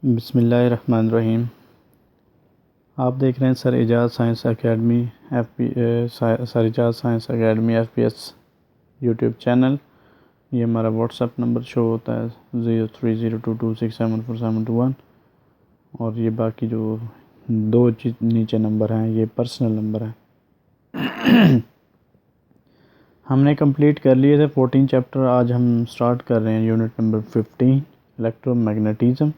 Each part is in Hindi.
बिस्मिल्लाहिर्रहमानिर्रहीम। आप देख रहे हैं sir Ejaz science academy sir Ejaz science academy FPS YouTube channel. ये हमारा व्हाट्सअप नंबर शो होता है 030226744721 और ये बाकी जो दो नीचे नंबर हैं ये पर्सनल नंबर हैं। हमने कंप्लीट कर लिए थे 14 चैप्टर। आज हम स्टार्ट कर रहे हैं unit number 15 electromagnetism.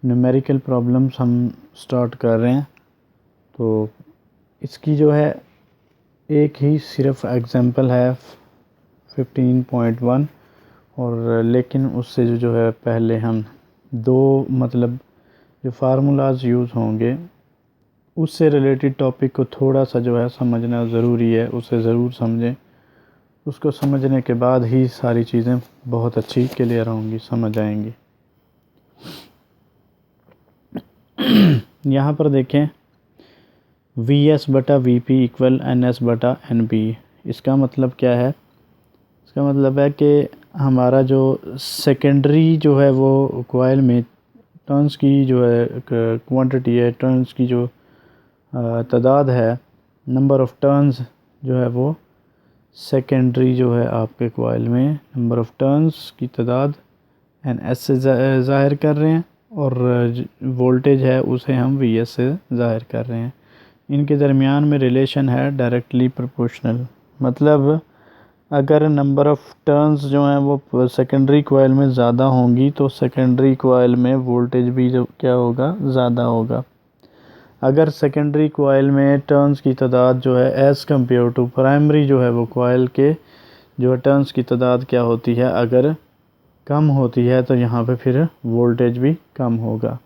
Numerical problems हम स्टार्ट कर रहे हैं। तो इसकी जो है एक ही सिर्फ एग्जांपल है 15.1 और लेकिन उससे जो है पहले हम दो जो फार्मूलाज यूज़ होंगे उससे रिलेटेड टॉपिक को थोड़ा सा जो है समझना ज़रूरी है। उसे ज़रूर समझें। उसको समझने के बाद ही सारी चीज़ें बहुत अच्छी क्लियर होंगी, समझ आएंगी। यहाँ पर देखें VS बटा VP इक्वल NS बटा NP। इसका मतलब क्या है? इसका मतलब है कि हमारा जो सेकेंडरी जो है वो कॉइल में टर्न्स की जो है क्वांटिटी है, टर्न्स की जो तादाद है, नंबर ऑफ़ टर्न्स जो है वो सेकेंडरी जो है आपके कॉइल में नंबर ऑफ़ टर्न्स की तादाद NS से ज़ाहिर कर रहे हैं और वोल्टेज है उसे हम VS से ज़ाहिर कर रहे हैं। इनके दरमियान में रिलेशन है डायरेक्टली प्रोपोर्शनल। मतलब अगर नंबर ऑफ़ टर्न्स जो हैं वो सेकेंडरी कॉइल में ज़्यादा होंगी तो सेकेंडरी कॉइल में वोल्टेज भी जो क्या होगा, ज़्यादा होगा। अगर सेकेंडरी कॉइल में टर्न्स की तादाद जो है एज़ कम्पेयर टू प्राइमरी जो है वो कॉइल के जो टर्न्स की तादाद क्या होती है, अगर कम होती है तो यहाँ पे फिर वोल्टेज भी कम होगा।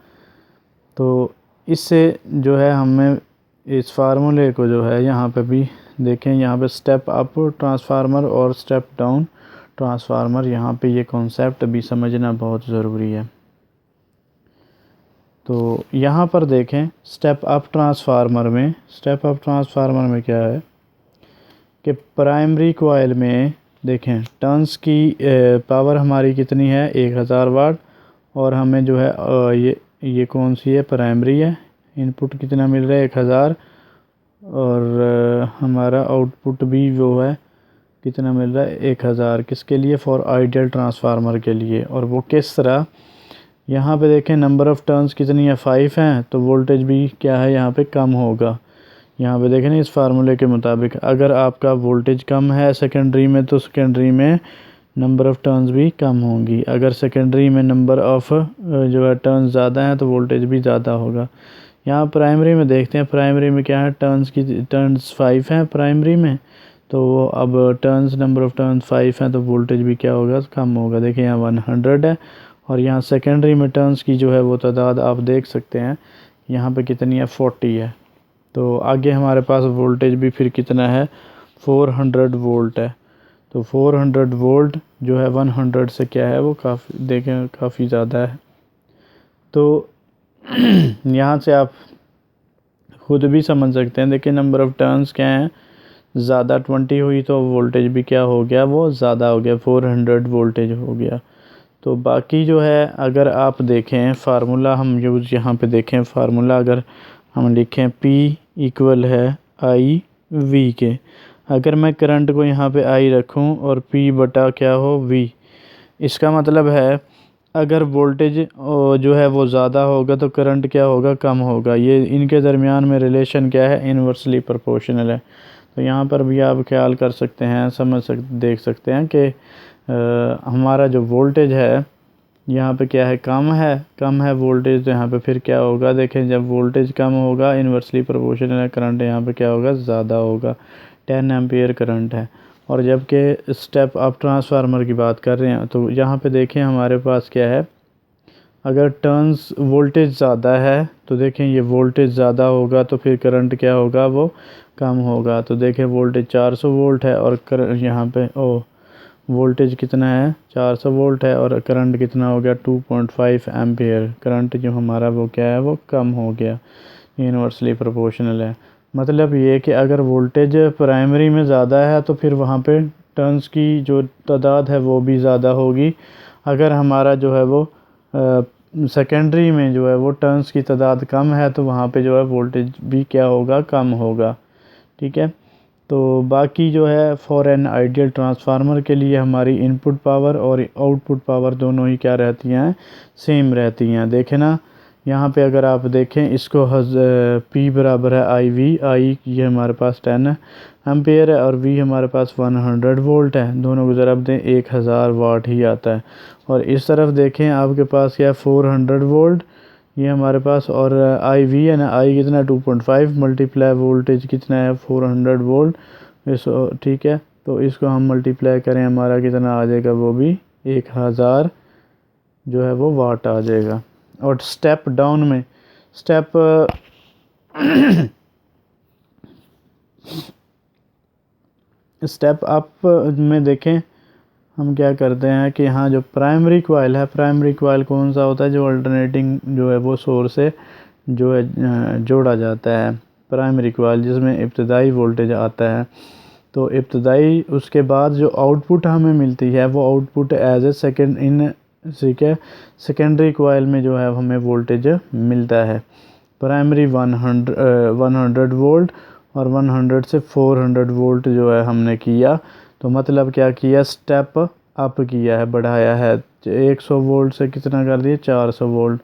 तो इससे जो है हमें इस फार्मूले को जो है यहाँ पे भी देखें, यहाँ पे स्टेप अप ट्रांसफार्मर और स्टेप डाउन ट्रांसफार्मर, यहाँ पे ये कॉन्सेप्ट भी समझना बहुत ज़रूरी है। तो यहाँ पर देखें स्टेप अप ट्रांसफार्मर में क्या है कि प्राइमरी कॉइल में देखें टर्न्स की पावर हमारी कितनी है 1000 वाट और हमें जो है ये कौन सी है, प्राइमरी है। इनपुट कितना मिल रहा है 1000 और हमारा आउटपुट भी वो है कितना मिल रहा है 1000। किसके लिए? फॉर आइडियल ट्रांसफार्मर के लिए। और वो किस तरह? यहाँ पे देखें नंबर ऑफ़ टर्न्स कितनी है 5 हैं तो वोल्टेज भी क्या है यहाँ पे कम होगा। यहाँ पे देखें ना इस फार्मूले के मुताबिक अगर आपका वोल्टेज कम है सेकेंडरी में तो सेकेंडरी में नंबर ऑफ़ टर्न्स भी कम होंगी। अगर सेकेंडरी में नंबर ऑफ़ जो है टर्न्स ज़्यादा हैं तो वोल्टेज भी ज़्यादा होगा। यहाँ प्राइमरी में देखते हैं, प्राइमरी में क्या है, टर्न्स 5 हैं प्राइमरी में, तो अब नंबर ऑफ़ टर्न्स 5 हैं तो वोल्टेज भी क्या होगा, कम होगा। देखिए यहाँ 100 है और यहाँ सेकेंडरी में टर्न्स की जो है वो तादाद आप देख सकते हैं यहाँ पे कितनी है 40 है। तो आगे हमारे पास वोल्टेज भी फिर कितना है 400 वोल्ट है। तो 400 वोल्ट जो है 100 से क्या है वो काफ़ी देखें काफ़ी ज़्यादा है। तो यहाँ से आप खुद भी समझ सकते हैं। देखिए नंबर ऑफ़ टर्न्स क्या हैं, ज़्यादा 20 हुई तो वोल्टेज भी क्या हो गया, वो ज़्यादा हो गया, 400 वोल्टेज हो गया। तो बाकी जो है अगर आप देखें फार्मूला हम यूज़ यहाँ पे देखें फार्मूला अगर हम लिखें P इक्वल है IV के, अगर मैं करंट को यहाँ पे I रखूँ और P बटा क्या हो V, इसका मतलब है अगर वोल्टेज जो है वो ज़्यादा होगा तो करंट क्या होगा, कम होगा। ये इनके दरमियान में रिलेशन क्या है, इन्वर्सली प्रोपोर्शनल है। तो यहाँ पर भी आप ख्याल कर सकते हैं, देख सकते हैं कि हमारा जो वोल्टेज है यहाँ पे क्या है, कम है वोल्टेज, तो यहाँ पे फिर क्या होगा, देखें जब वोल्टेज कम होगा इन्वर्सली प्रोपोर्शनल है, करंट यहाँ पे क्या होगा, ज़्यादा होगा। 10 एम्पियर करंट है। और जबकि स्टेप अप ट्रांसफार्मर की बात कर रहे हैं तो यहाँ पे देखें हमारे पास क्या है, अगर टर्न्स वोल्टेज ज़्यादा है तो देखें ये वोल्टेज ज़्यादा होगा तो फिर करंट क्या होगा, वो कम होगा। तो देखें वोल्टेज 400 वोल्ट है और यहाँ पे वोल्टेज कितना है 400 वोल्ट है और करंट कितना हो गया 2.5 एम्पियर। करंट जो हमारा वो क्या है, वो कम हो गया, इन्वर्सली प्रोपोर्शनल है। मतलब ये कि अगर वोल्टेज प्राइमरी में ज़्यादा है तो फिर वहाँ पे टर्न्स की जो तादाद है वो भी ज़्यादा होगी। अगर हमारा जो है वो सेकेंडरी में जो है वो टर्न्स की तादाद कम है तो वहाँ पे जो है वोल्टेज भी क्या होगा, कम होगा। ठीक है, तो बाकी जो है फॉर एन आइडियल ट्रांसफार्मर के लिए हमारी इनपुट पावर और आउटपुट पावर दोनों ही क्या रहती हैं, सेम रहती हैं। देखें ना, यहाँ पे अगर आप देखें इसको P बराबर है आई ये हमारे पास 10 एम्पेयर है और V हमारे पास 100 वोल्ट है। दोनों को ज़रब दें 1000 वाट ही आता है। और इस तरफ देखें आपके पास क्या है 400 वोल्ट ये हमारे पास, और IV है ना, I कितना 2.5 मल्टीप्लाई वोल्टेज कितना है 400 वोल्ट इस, ठीक है। तो इसको हम मल्टीप्लाई करें हमारा कितना आ जाएगा, वो भी 1000 जो है वो वाट आ जाएगा। और स्टेप डाउन में स्टेप अप में देखें हम क्या करते हैं कि यहाँ जो प्राइमरी कॉइल है, प्राइमरी कॉइल कौन सा होता है, जो अल्टरनेटिंग जो है वो सोर्स से जो है जोड़ा जाता है। प्राइमरी कॉइल जिसमें इब्तदाई वोल्टेज आता है, तो इब्तदाई उसके बाद जो आउटपुट हमें मिलती है वो output as a second in, ठीक है, सेकेंडरी कॉइल में जो है हमें वोल्टेज मिलता है। प्राइमरी 100 वोल्ट और 100 से 400 वोल्ट जो है हमने किया, तो मतलब क्या किया, स्टेप अप किया है, बढ़ाया है। 100 वोल्ट से कितना कर दिया, 400 वोल्ट।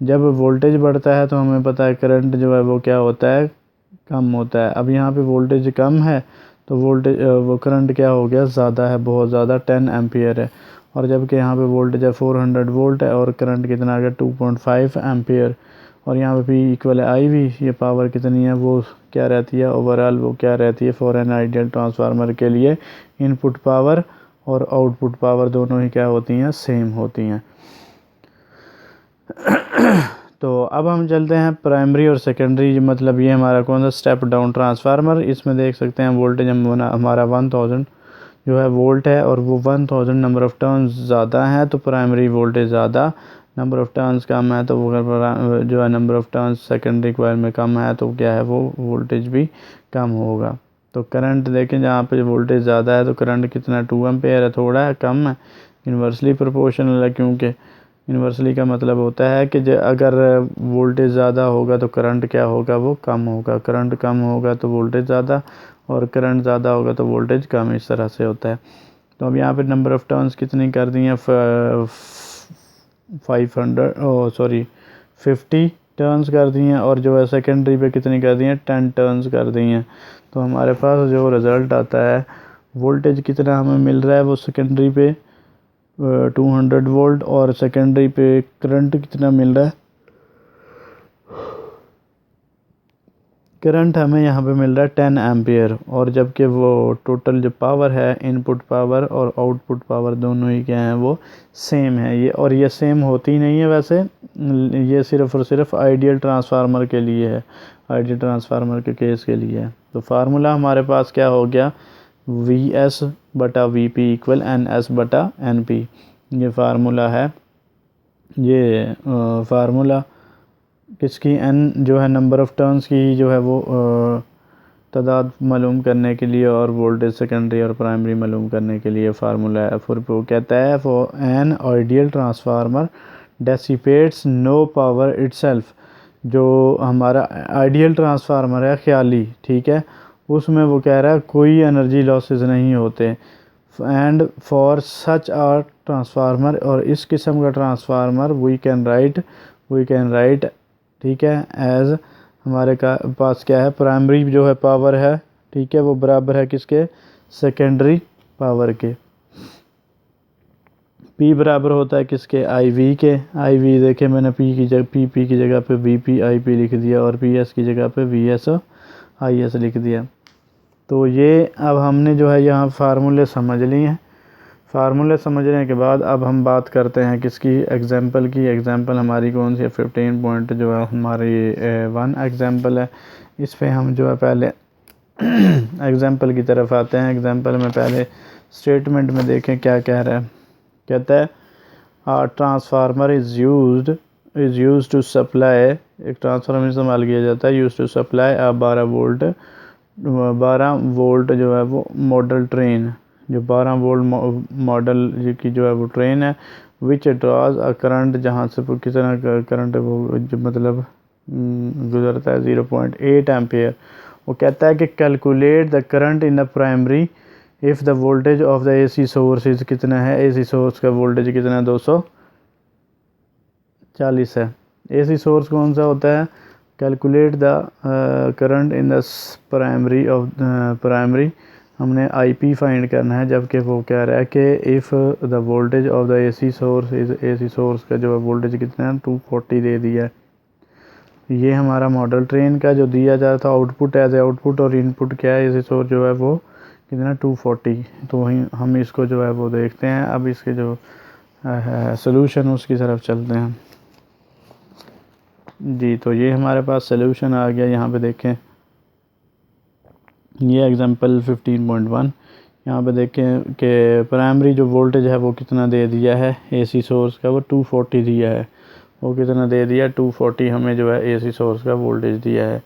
जब वोल्टेज बढ़ता है तो हमें पता है करंट जो है वो क्या होता है, कम होता है। अब यहाँ पे वोल्टेज कम है तो वोल्टेज वो करंट क्या हो गया, ज़्यादा है, बहुत ज़्यादा, 10 एम्पियर है। और जबकि यहाँ पे वोल्टेज है 400 वोल्ट है और करंट कितना आ गया 2.5 एम्पियर। और यहाँ पे P इक्वल है IV, ये पावर कितनी है वो क्या रहती है ओवरऑल, वो क्या रहती है फॉर एन आइडियल ट्रांसफार्मर के लिए इनपुट पावर और आउटपुट पावर दोनों ही क्या होती हैं, सेम होती हैं। तो अब हम चलते हैं प्राइमरी और सेकेंडरी, मतलब ये हमारा कौन सा स्टेप डाउन ट्रांसफार्मर। इसमें देख सकते हैं वोल्टेज हमारा 1000 जो है वोल्ट है और वो 1000 नंबर ऑफ़ टर्न्स ज़्यादा है तो प्राइमरी वोल्टेज ज़्यादा, नंबर ऑफ़ टर्न्स कम है तो वो जो है number of turns secondary coil में कम है तो क्या है वो वोल्टेज भी कम होगा। तो करंट देखें, जहाँ पे वोल्टेज ज़्यादा है तो करंट कितना 2 एम्पेयर है, थोड़ा है, कम है, इन्वर्सली प्रोपोर्शनल है, क्योंकि इन्वर्सली का मतलब होता है कि अगर वोल्टेज ज़्यादा होगा तो करंट क्या होगा, वो कम होगा। करंट कम होगा तो वोल्टेज ज़्यादा और करंट ज़्यादा होगा तो वोल्टेज कम, इस तरह से होता है। तो अब यहाँ पे नंबर ऑफ़ टर्न्स कितनी कर दी हैं, 50 टर्न्स कर दी हैं। और जो है सेकेंडरी पे कितनी कर दी हैं, 10 टर्न्स कर दी हैं। तो हमारे पास जो रिज़ल्ट आता है, वोल्टेज कितना हमें मिल रहा है वो सेकेंडरी पे 200 वोल्ट और सेकेंडरी पे करंट कितना मिल रहा है, करंट हमें यहाँ पे मिल रहा है 10 एम्पियर। और जबकि वो टोटल जो पावर है, इनपुट पावर और आउटपुट पावर दोनों ही क्या हैं, वो सेम है। ये और ये सेम होती नहीं है वैसे, ये सिर्फ़ और सिर्फ आइडियल ट्रांसफार्मर के लिए है, आइडियल ट्रांसफार्मर के केस के लिए है। तो फार्मूला हमारे पास क्या हो गया, VS बटा VP इक्वल NS बटा NP, ये फार्मूला है। ये फार्मूला किसकी, N जो है नंबर ऑफ़ टर्न्स की जो है वो तादाद मालूम करने के लिए और वोल्टेज सेकेंडरी और प्राइमरी मालूम करने के लिए फार्मूला है। फिर वो कहता है for an ideal transformer dissipates no power itself. जो हमारा आइडियल ट्रांसफार्मर है ख्याली, ठीक है, उसमें वो कह रहा है कोई एनर्जी लॉसेस नहीं होते। And for such a transformer, और इस किस्म का ट्रांसफार्मर वी कैन राइट, ठीक है, एज हमारे पास क्या है, प्राइमरी जो है पावर है, ठीक है, वो बराबर है किसके, सेकेंडरी पावर के। P बराबर होता है किसके, IV के। IV देखे मैंने P की जगह पे VP IP लिख दिया और PS की जगह पे VS IS लिख दिया। तो ये अब हमने जो है यहाँ फार्मूले समझ लिए हैं। फार्मूले समझने के बाद अब हम बात करते हैं किसकी, एग्जांपल की। एग्जांपल हमारी कौन सी है, 15 पॉइंट जो है हमारी 1 एग्जांपल है। इस पे हम जो है पहले एग्जांपल की तरफ आते हैं। एग्जांपल में पहले स्टेटमेंट में देखें क्या कह रहा है। कहता है transformer is used to supply, एक ट्रांसफार्मर इस्तेमाल किया जाता है यूज टू सप्लाई 12 वोल्ट जो है वो मॉडल ट्रेन, जो 12 वोल्ट मॉडल की जो है वो ट्रेन है, विच ड्रॉज अ करंट, जहाँ से कितना करंट वो जो मतलब गुजरता है 0.8 एम्पियर। वो कहता है कि calculate the current in the primary if the voltage of the AC source is कितना है, एसी सोर्स का वोल्टेज कितना है 240 है। एसी सोर्स कौन सा होता है, calculate the current in the primary of primary, हमने आईपी फाइंड करना है, जबकि वो कह रहा है कि if the voltage of the AC source is, AC source का जो है वोल्टेज कितना है 240 दे दिया है। ये हमारा मॉडल ट्रेन का जो दिया जाता था आउटपुट एज ए आउटपुट, और इनपुट क्या है एसी सोर्स जो है वो कितना 240। तो वहीं हम इसको जो है वो देखते हैं। अब इसके जो सॉल्यूशन उसकी तरफ चलते हैं जी। तो ये हमारे पास सॉल्यूशन आ गया, यहाँ पे देखें ये एग्जांपल 15.1, यहाँ पे देखें कि प्राइमरी जो वोल्टेज है वो कितना दे दिया है एसी सोर्स का, वो 240 दिया है। वो कितना दे दिया 240 हमें जो है एसी सोर्स का वोल्टेज दिया है।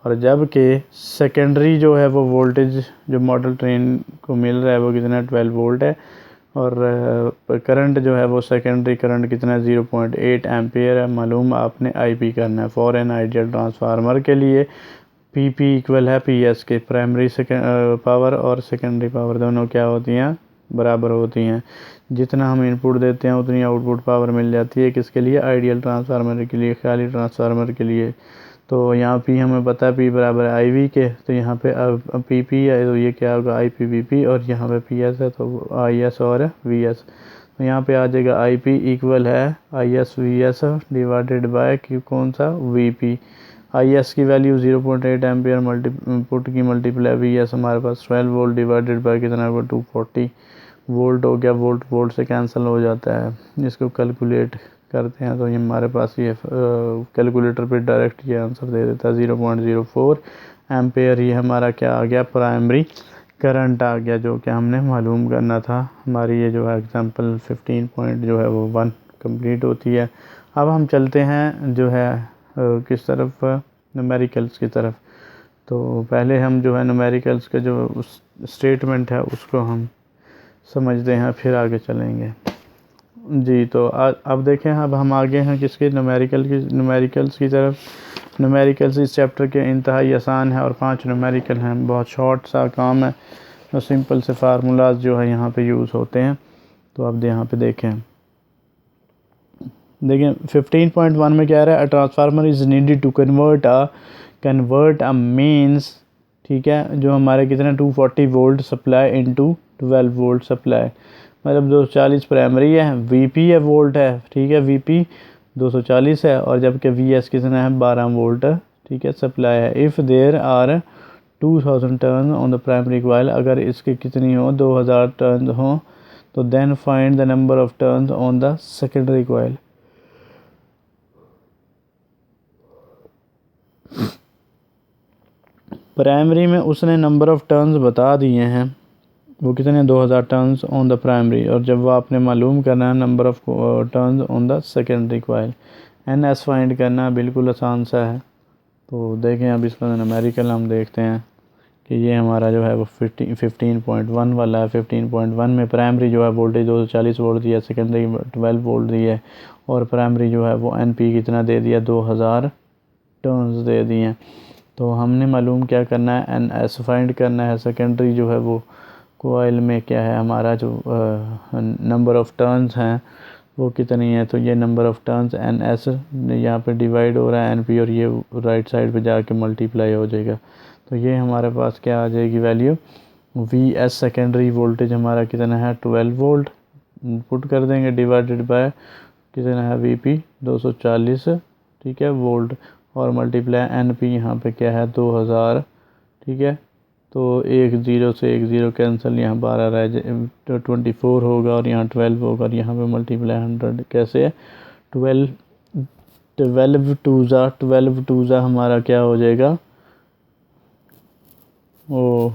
और जबकि सेकेंडरी जो है वो वोल्टेज जो मॉडल ट्रेन को मिल रहा है वो कितना 12 वोल्ट है। और करंट जो है वो सेकेंडरी करंट कितना 0.8 एम्पियर है। मालूम आपने आईपी करना है। फॉर एन आइडियल ट्रांसफार्मर के लिए पीपी इक्वल है पीएस के, प्राइमरी पावर और सेकेंडरी पावर दोनों क्या होती हैं, बराबर होती हैं। जितना हम इनपुट देते हैं उतनी आउटपुट पावर मिल जाती है। किसके लिए, आइडियल ट्रांसफार्मर के लिए, ख्याली ट्रांसफार्मर के लिए। तो यहाँ पी हमें पता है पी बराबर है आई वी के, तो यहाँ पे अब पी पी है तो ये क्या होगा आई पी वी पी, और यहाँ पे पी एस है तो आई एस और वी एस। तो यहाँ पे आ जाएगा आई पी इक्वल है I S V S divided by Q कौन सा वी पी। आई एस की वैल्यू 0.8 एम्पियर पुट की मल्टीप्लाई वी एस हमारे पास 12 वोल्ट डिवाइडेड बाय कितना होगा 240 वोल्ट हो गया। वोल्ट वोल्ट से कैंसिल हो जाता है। इसको कैलकुलेट करते हैं तो ये हमारे पास ये कैलकुलेटर पे डायरेक्ट ये आंसर दे देता है 0.04 एम्पेयर। ये हमारा क्या आ गया, प्राइमरी करंट आ गया, जो कि हमने मालूम करना था। हमारी ये जो है एग्जांपल 15 पॉइंट जो है वो 1 कंप्लीट होती है। अब हम चलते हैं जो है किस तरफ, न्यूमेरिकल्स की तरफ। तो पहले हम जो है न्यूमेरिकल्स का जो स्टेटमेंट है उसको हम समझते हैं, फिर आगे चलेंगे जी। तो अब देखें, अब हम आगे हैं किसके, न्यूमेरिकल्स की तरफ। न्यूमेरिकल्स इस चैप्टर के इंतहाई आसान है और 5 न्यूमेरिकल हैं। बहुत शॉर्ट सा काम है और सिंपल से फार्मूलाज जो है यहाँ पे यूज़ होते हैं। तो अब यहाँ पे देखें 15.1 में क्या रहा है, a transformer is needed to convert a means, ठीक है, जो हमारे कितने 240 volt supply into 12 volt supply. मतलब 240 प्राइमरी है, वीपी है वोल्ट है, ठीक है, वीपी 240 है, और जबकि वीएस कितना है 12 वोल्ट, ठीक है, सप्लाई है। If there are 2000 turn on the primary coil, अगर इसकी कितनी हो 2000 टर्न हो, तो then find the number of turn on the secondary coil. Primary में उसने नंबर ऑफ़ टर्न्स बता दिए हैं, वो कितने 2000 टर्न्स ऑन द प्राइमरी, और जब वो आपने मालूम करना है number of turns on the secondary coil. N S find करना बिल्कुल आसान सा है। तो देखें अब इसका न्यूमेरिकल हम देखते हैं कि ये हमारा जो है वो 15.1 वाला है। 15.1 में प्राइमरी जो है वोल्टेज 240 वोल्ट दिया, सेकेंडरी 12 वोल्ट दिया है, और प्राइमरी जो है वो एन पी कितना दे दिया 2000 टर्न्स दे दिए। तो हमने मालूम क्या करना है, एन एस फाइंड करना है। सेकेंडरी जो है वो कोयल में क्या है हमारा जो नंबर ऑफ़ टर्न्स हैं वो कितनी है, तो ये number of turns N S यहाँ पे डिवाइड हो रहा है एन पी, और ये राइट साइड पे जाके मल्टीप्लाई हो जाएगा। तो ये हमारे पास क्या आ जाएगी value, V S secondary voltage हमारा कितना है 12 वोल्ट, पुट कर देंगे डिवाइडेड बाय कितना है वी पी 240, ठीक है, वोल्ट, और मल्टीप्लाई एन पी यहाँ पे क्या है 2000, ठीक है। तो 1 0 से 1 0 कैंसिल, यहाँ 12 रह जाए तो 24 होगा, और यहाँ 12 होगा, और यहाँ पे मल्टीप्लाई 100 कैसे है 12 टू ज़ा हमारा क्या हो जाएगा, ओ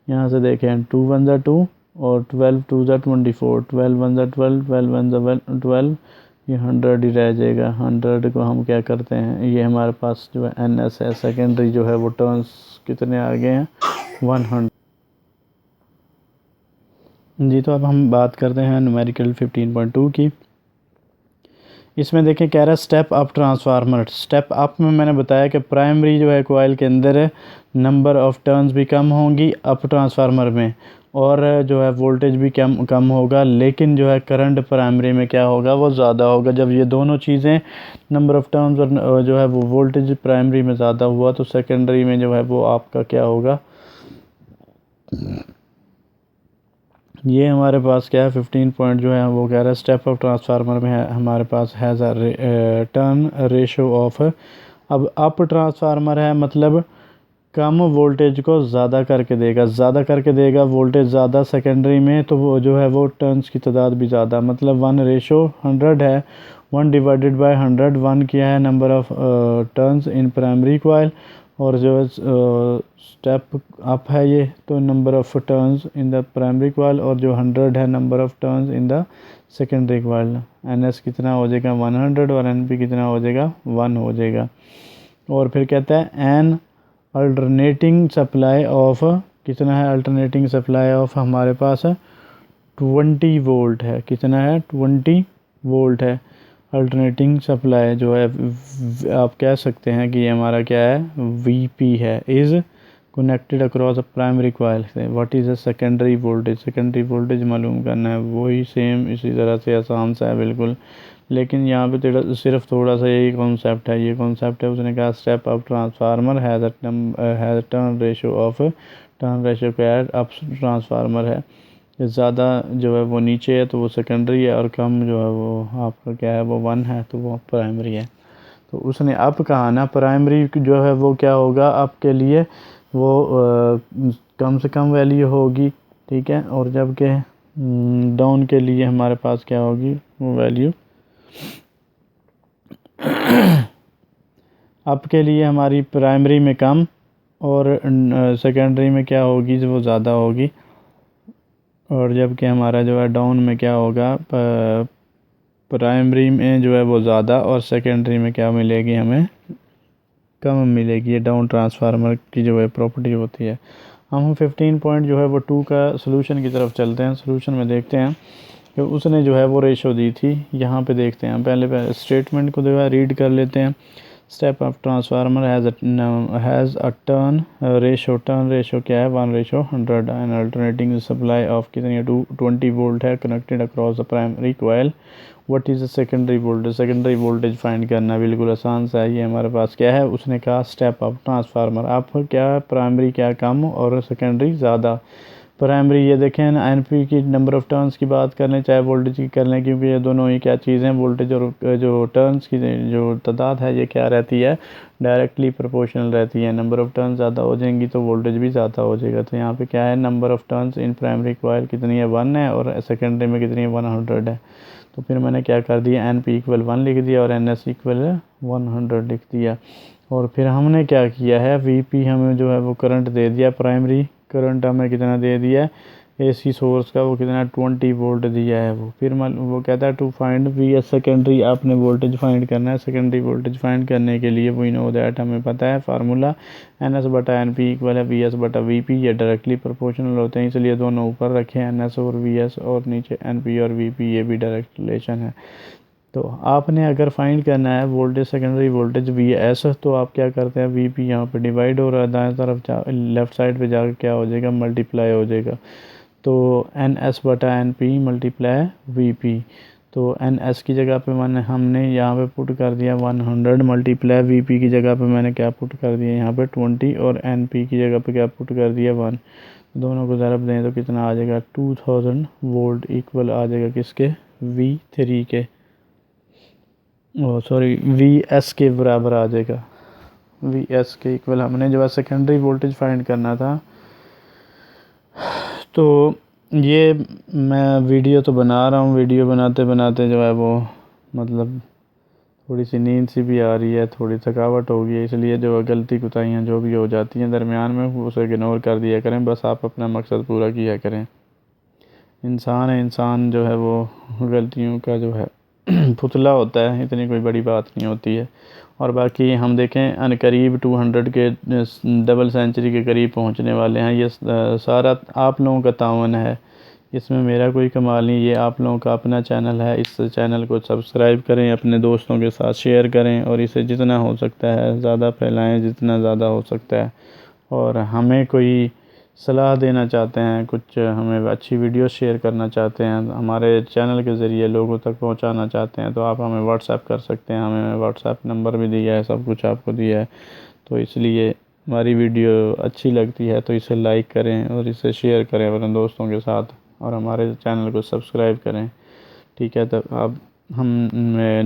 यहाँ से देखें 2 1 ज़ा 2 और 12 2 ज़ा 24, 12 1 ज़ा 12, 12 1 ज़ा 12, ये 100 ही रह जाएगा। 100 को हम क्या करते हैं, ये हमारे पास जो है एन एस है, सेकेंडरी जो है वो टर्न्स कितने आ गए हैं 100। जी, तो अब हम बात करते हैं न्यूमेरिकल 15.2 की। इसमें देखें कह रहा है step up transformer. Step up में मैंने बताया कि प्राइमरी जो है कोयल के अंदर है, नंबर ऑफ़ टर्न्स भी कम होंगी अप ट्रांसफार्मर में, और जो है वोल्टेज भी कम कम होगा, लेकिन जो है करंट प्राइमरी में क्या होगा, वो ज़्यादा होगा। जब ये दोनों चीज़ें नंबर ऑफ़ टर्न्स और जो है वो वोल्टेज प्राइमरी में ज़्यादा हुआ, तो सेकेंडरी में जो है वो आपका क्या होगा, ये हमारे पास क्या है 15 पॉइंट जो है वो कह रहा है स्टेप अप ट्रांसफार्मर में है हमारे पास has a turn ratio of. अब अप ट्रांसफार्मर है मतलब कम वोल्टेज को ज़्यादा करके देगा, ज़्यादा करके देगा वोल्टेज ज़्यादा सेकेंडरी में, तो वो जो है वो टर्न्स की तादाद भी ज़्यादा, मतलब 1:100 है। 1 डिवाइडेड बाय 100, 1 क्या है number of turns in primary coil, और जो है स्टेप अप है ये, तो number of turns in the primary coil, और जो 100 है number of turns in the secondary coil. NS कितना हो जाएगा 100, और NP कितना हो जाएगा 1 हो जाएगा। और फिर कहता है एन अल्टरनेटिंग सप्लाई ऑफ, कितना है अल्टरनेटिंग सप्लाई ऑफ, हमारे पास 20 वोल्ट है। कितना है 20 वोल्ट है अल्टरनेटिंग सप्लाई जो है। आप कह सकते हैं कि ये हमारा क्या है VP है, is connected across a primary coil से। What is a secondary voltage, secondary voltage मालूम करना है, वही सेम इसी तरह से आसान सा है बिल्कुल, लेकिन यहाँ पे सिर्फ थोड़ा सा यही कॉन्सेप्ट है। ये कॉन्सेप्ट है, उसने कहा step up transformer has turn ratio of, turn ratio क्या है अप ट्रांसफार्मर है, ज़्यादा जो है वो नीचे है तो वो सेकेंडरी है, और कम जो है वो आपका क्या है वो 1 है तो वो प्राइमरी है। तो उसने अप कहा ना, प्राइमरी जो है वो क्या होगा आपके लिए, वो कम से कम वैल्यू होगी, ठीक है, और जबकि डाउन के लिए हमारे पास क्या होगी वो वैल्यू अप के लिए हमारी प्राइमरी में कम, और सेकेंडरी में क्या होगी वो ज़्यादा होगी, और जबकि हमारा जो है डाउन में क्या होगा, प्राइमरी में जो है वो ज़्यादा, और सेकेंडरी में क्या मिलेगी हमें कम मिलेगी। ये डाउन ट्रांसफार्मर की जो है प्रॉपर्टी होती है। हम 15 पॉइंट जो है वो 2 का सलूशन की तरफ चलते हैं। सलूशन में देखते हैं कि उसने जो है वो रेशो दी थी, यहाँ पे देखते हैं। पहले स्टेटमेंट को जो है रीड कर लेते हैं। Step up transformer has a turn ratio, turn ratio क्या है 1:100, एंड अल्टरनेटिंग सप्लाई ऑफ कितनी है 20 वोल्ट है connected across the primary coil. What is the secondary voltage, secondary voltage find करना बिल्कुल आसान सा है। ये हमारे पास क्या है, उसने कहा स्टेप अप ट्रांसफार्मर, आप क्या प्राइमरी क्या कम और सेकेंडरी ज़्यादा। प्राइमरी ये देखें ना, NP की नंबर ऑफ़ टर्न्स की बात कर लें चाहे वोल्टेज की कर लें, क्योंकि ये दोनों ही क्या चीज़ें हैं, वोल्टेज और जो टर्न्स की जो तादाद है ये क्या रहती है, डायरेक्टली प्रोपोर्शनल रहती है। नंबर ऑफ़ टर्न्स ज़्यादा हो जाएंगी तो वोल्टेज भी ज़्यादा हो जाएगा। तो यहाँ पे क्या है number of turns in primary coil कितनी है 1 है, और सेकेंडरी में कितनी है 100 है। तो फिर मैंने क्या कर दिया NP इक्वल 1 लिख दिया, और NS इक्वल 100 लिख दिया। और फिर हमने क्या किया है, VP हमें जो है वो करंट दे दिया, प्राइमरी करंट हमें कितना दे दिया है AC सोर्स का, वो कितना 20 वोल्ट दिया है वो। फिर वो कहता है टू फाइंड VS सेकेंडरी, आपने वोल्टेज फाइंड करना है। सेकेंडरी वोल्टेज फाइंड करने के लिए वी नो दैट, हमें पता है फार्मूला NS/NP इक्वल है VS/VP। ये डायरेक्टली प्रोपोर्शनल होते हैं, इसलिए दोनों ऊपर रखे NS और VS, और नीचे NP और VP, ये भी डायरेक्ट रिलेशन है। तो आपने अगर फाइंड करना है वोल्टेज सेकेंडरी वोल्टेज VS, तो आप क्या करते हैं VP यहाँ पे डिवाइड हो रहा है, दाएं तरफ लेफ़्ट साइड पे जाकर क्या हो जाएगा मल्टीप्लाई हो जाएगा। तो NS/NP मल्टीप्लाई VP। तो NS की जगह पे हमने यहाँ पे पुट कर दिया 100, मल्टीप्लाई VP की जगह पे मैंने क्या पुट कर दिया यहाँ पे 20, और NP की जगह पे क्या पुट कर दिया 1। दोनों को ज़रब दें तो कितना आ जाएगा 2000 वोल्ट इक्वल आ जाएगा किसके, V3 के, सॉरी VS के बराबर आ जाएगा। VS के इक्वल हमने जो है सेकेंडरी वोल्टेज फाइंड करना था। तो ये मैं वीडियो तो बना रहा हूँ, वीडियो बनाते बनाते जो है वो मतलब थोड़ी सी नींद सी भी आ रही है, थोड़ी थकावट हो गई है, इसलिए जो गलती कुताहियाँ जो भी हो जाती हैं दरमियान में उसे इग्नोर कर दिया करें। बस आप अपना मकसद पूरा किया करें। इंसान है, इंसान जो है वो गलतियों का जो है पुतला होता है, इतनी कोई बड़ी बात नहीं होती है। और बाकी हम देखें अनकरीब 200 के डबल सेंचुरी के करीब पहुंचने वाले हैं। ये सारा आप लोगों का तावन है, इसमें मेरा कोई कमाल नहीं, ये आप लोगों का अपना चैनल है। इस चैनल को सब्सक्राइब करें, अपने दोस्तों के साथ शेयर करें और इसे जितना हो सकता है ज़्यादा फैलाएं, जितना ज़्यादा हो सकता है। और हमें कोई सलाह देना चाहते हैं, कुछ हमें अच्छी वीडियो शेयर करना चाहते हैं, हमारे चैनल के ज़रिए लोगों तक पहुंचाना चाहते हैं, तो आप हमें व्हाट्सएप कर सकते हैं। हमें व्हाट्सएप नंबर भी दिया है, सब कुछ आपको दिया है। तो इसलिए हमारी वीडियो अच्छी लगती है तो इसे लाइक करें और इसे शेयर करें अपने दोस्तों के साथ और हमारे चैनल को सब्सक्राइब करें। ठीक है, तब अब हम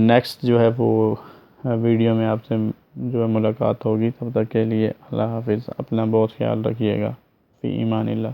नेक्स्ट जो है वो वीडियो में आपसे जो है मुलाकात होगी। तब तक के लिए अल्लाह हाफिज़। अपना बहुत ख्याल रखिएगा। फ़ी ईमानिल्लाह।